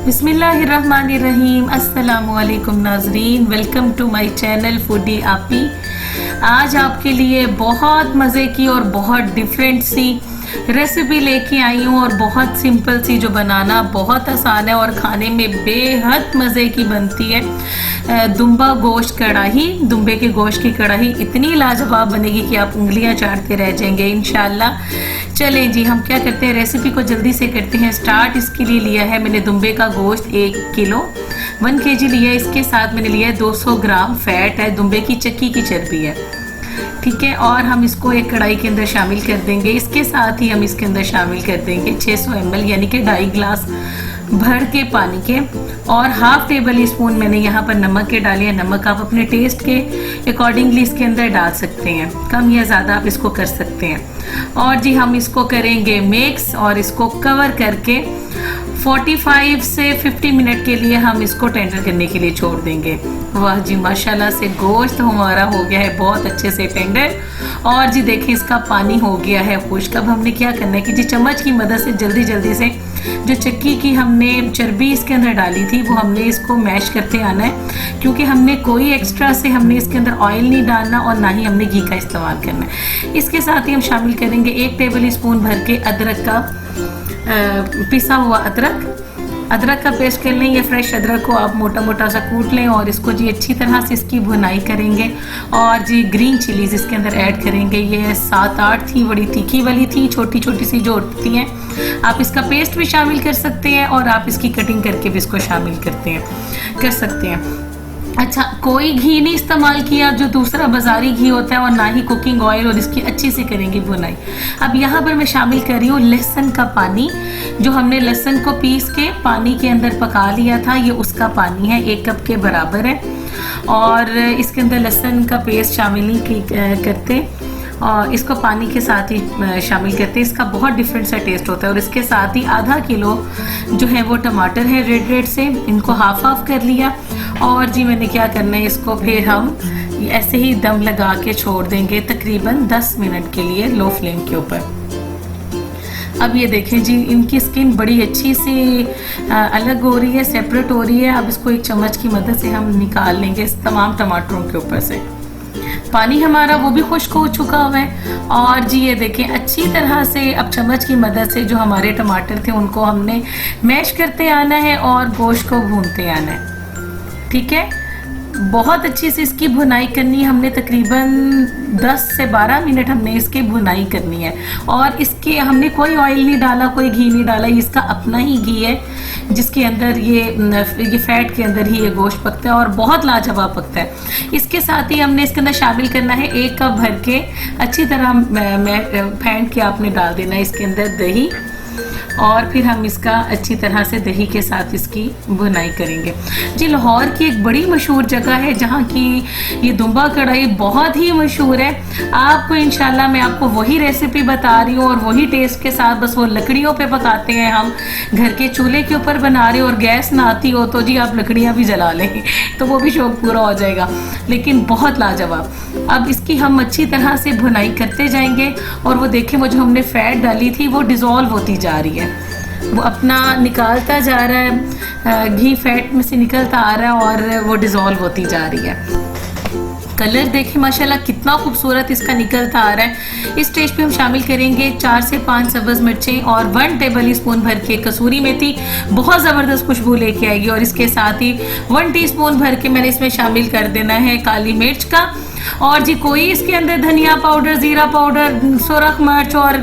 बिस्मिल्लाहिर्रहमानिर्रहीम। अस्सलामुअलैकुम नाज़रीन, welcome to my channel foodie Aapi. आज आपके लिए बहुत मज़े की और बहुत डिफरेंट सी रेसिपी लेके आई हूँ और बहुत सिंपल सी, जो बनाना बहुत आसान है और खाने में बेहद मज़े की बनती है। दुम्बा गोश्त कढ़ाई, दुम्बे के गोश्त की कढ़ाई इतनी लाजवाब बनेगी कि आप उंगलियां चाटते रह जाएंगे इंशाल्लाह। चलें जी, हम क्या करते हैं, रेसिपी को जल्दी से करते हैं स्टार्ट। इसके लिए लिया है मैंने दुम्बे का गोश्त 1 किलो, 1 kg लिया है। इसके साथ मैंने लिया है 200 ग्राम फैट है, दुम्बे की चक्की की चर्बी है, ठीक है। और हम इसको एक कढ़ाई के अंदर शामिल कर देंगे। इसके साथ ही हम इसके अंदर शामिल कर देंगे 600 ml यानी कि 2.5 गिलास भर के पानी के, और हाफ टेबल स्पून मैंने यहाँ पर नमक के डाले हैं। नमक आप अपने टेस्ट के अकॉर्डिंगली इसके अंदर डाल सकते हैं, कम या ज़्यादा आप इसको कर सकते हैं। और जी हम इसको करेंगे मिक्स और इसको कवर करके 45 से 50 मिनट के लिए हम इसको टेंडर करने के लिए छोड़ देंगे। वाह जी, माशाल्लाह से गोश्त हमारा हो गया है बहुत अच्छे से टेंडर। और जी देखें, इसका पानी हो गया है खुश्क। अब हमने क्या करना है कि जी चम्मच की मदद से जल्दी जल्दी से जो चक्की की हमने चर्बी इसके अंदर डाली थी वो हमने इसको मैश करते आना है, क्योंकि हमने कोई एक्स्ट्रा से हमने इसके अंदर ऑयल नहीं डालना और ना ही हमने घी का इस्तेमाल करना है। इसके साथ ही हम शामिल करेंगे 1 टेबल स्पून भर के अदरक का पिसा हुआ अदरक का पेस्ट कर लें। ये फ्रेश अदरक को आप मोटा मोटा सा कूट लें और इसको जी अच्छी तरह से इसकी भुनाई करेंगे। और जी ग्रीन चिलीज इसके अंदर ऐड करेंगे। ये 7-8 थी, बड़ी तीखी वाली थी, छोटी छोटी सी जो होती हैं। आप इसका पेस्ट भी शामिल कर सकते हैं और आप इसकी कटिंग करके भी इसको शामिल कर सकते हैं। अच्छा, कोई घी नहीं इस्तेमाल किया जो दूसरा बाजारी घी होता है, और ना ही कुकिंग ऑयल, और इसकी अच्छी से करेंगे भुनाई। अब यहाँ पर मैं शामिल कर रही हूँ लहसुन का पानी। जो हमने लहसुन को पीस के पानी के अंदर पका लिया था, ये उसका पानी है, 1 कप के बराबर है। और इसके अंदर लहसुन का पेस्ट शामिल नहीं करते और इसको पानी के साथ ही शामिल करते हैं। इसका बहुत डिफरेंट सा टेस्ट होता है। और इसके साथ ही आधा किलो जो है वो टमाटर है रेड से, इनको हाफ कर लिया। और जी मैंने क्या करना है, इसको फिर हम ऐसे ही दम लगा के छोड़ देंगे तकरीबन 10 मिनट के लिए लो फ्लेम के ऊपर। अब ये देखें जी, इनकी स्किन बड़ी अच्छी सी अलग हो रही है, सेपरेट हो रही है। अब इसको एक चम्मच की मदद से हम निकाल लेंगे इस तमाम टमाटरों के ऊपर से। पानी हमारा वो भी खुश्क हो चुका हुआ है। और जी ये देखें, अच्छी तरह से अब चम्मच की मदद से जो हमारे टमाटर थे उनको हमने मैश करते आना है और गोश्त को भूनते आना है, ठीक है। बहुत अच्छी से इसकी भुनाई करनी है हमने, तकरीबन 10 से 12 मिनट हमने इसकी भुनाई करनी है। और इसके हमने कोई ऑयल नहीं डाला, कोई घी नहीं डाला, इसका अपना ही घी है जिसके अंदर ये फैट के अंदर ही ये गोश्त पकता है और बहुत लाजवाब पकता है। इसके साथ ही हमने इसके अंदर शामिल करना है 1 कप भर के अच्छी तरह फेंट के आपने डाल देना है इसके अंदर दही। और फिर हम इसका अच्छी तरह से दही के साथ इसकी भुनाई करेंगे। जी लाहौर की एक बड़ी मशहूर जगह है जहाँ की ये दुम्बा कढ़ाई बहुत ही मशहूर है। आपको इंशाल्लाह मैं आपको वही रेसिपी बता रही हूँ और वही टेस्ट के साथ, बस वो लकड़ियों पे पकाते हैं हम, घर के चूल्हे के ऊपर बना रहे हो और गैस ना आती हो तो जी आप लकड़ियाँ भी जला लें तो वो भी शौक पूरा हो जाएगा, लेकिन बहुत लाजवाब। अब इसकी हम अच्छी तरह से भुनाई करते जाएंगे और वो देखें, वो जो हमने फैट डाली थी वो डिज़ोल्व होती जा रही है, वो अपना निकालता जा रहा है, घी फैट में से निकलता आ रहा है और वो डिज़ोल्व होती जा रही है। कलर देखें माशाल्लाह कितना खूबसूरत इसका निकलता आ रहा है। इस स्टेज पे हम शामिल करेंगे 4 से 5 सब्ज़ मिर्चें और 1 टेबल स्पून भर के कसूरी मेथी, बहुत ज़बरदस्त खुशबू लेके आएगी। और इसके साथ ही 1 टीस्पून भर के मैंने इसमें शामिल कर देना है काली मिर्च का। और जी कोई इसके अंदर धनिया पाउडर, ज़ीरा पाउडर, सुरख मिर्च और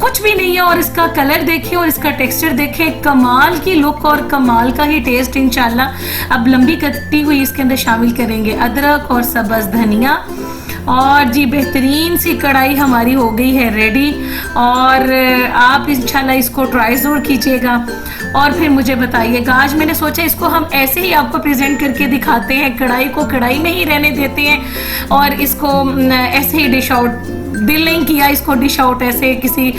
कुछ भी नहीं है। और इसका कलर देखिए और इसका टेक्सचर देखिए, कमाल की लुक और कमाल का ही टेस्ट इंशाल्लाह। अब लंबी कटी हुई इसके अंदर शामिल करेंगे अदरक और सब्ज़ धनिया। और जी बेहतरीन सी कढ़ाई हमारी हो गई है रेडी। और आप इंशाल्लाह इसको ट्राई ज़रूर कीजिएगा और फिर मुझे बताइएगा। आज मैंने सोचा इसको हम ऐसे ही आपको प्रेजेंट करके दिखाते हैं, कढ़ाई को कढ़ाई में ही रहने देते हैं और इसको ऐसे ही डिश आउट दिल नहीं किया इसको डिश आउट ऐसे किसी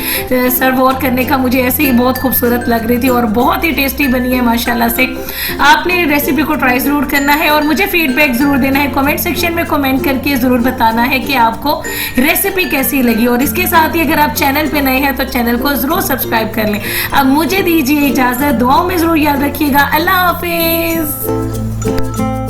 सर्व और करने का। मुझे ऐसे ही बहुत खूबसूरत लग रही थी और बहुत ही टेस्टी बनी है माशाल्लाह से। आपने रेसिपी को ट्राई ज़रूर करना है और मुझे फीडबैक ज़रूर देना है। कमेंट सेक्शन में कमेंट करके ज़रूर बताना है कि आपको रेसिपी कैसी लगी। और इसके साथ ही अगर आप चैनल पे नए हैं तो चैनल को ज़रूर सब्सक्राइब कर लें। अब मुझे दीजिए इजाज़त, दुआओं में ज़रूर याद रखिएगा। अल्लाह हाफिज़।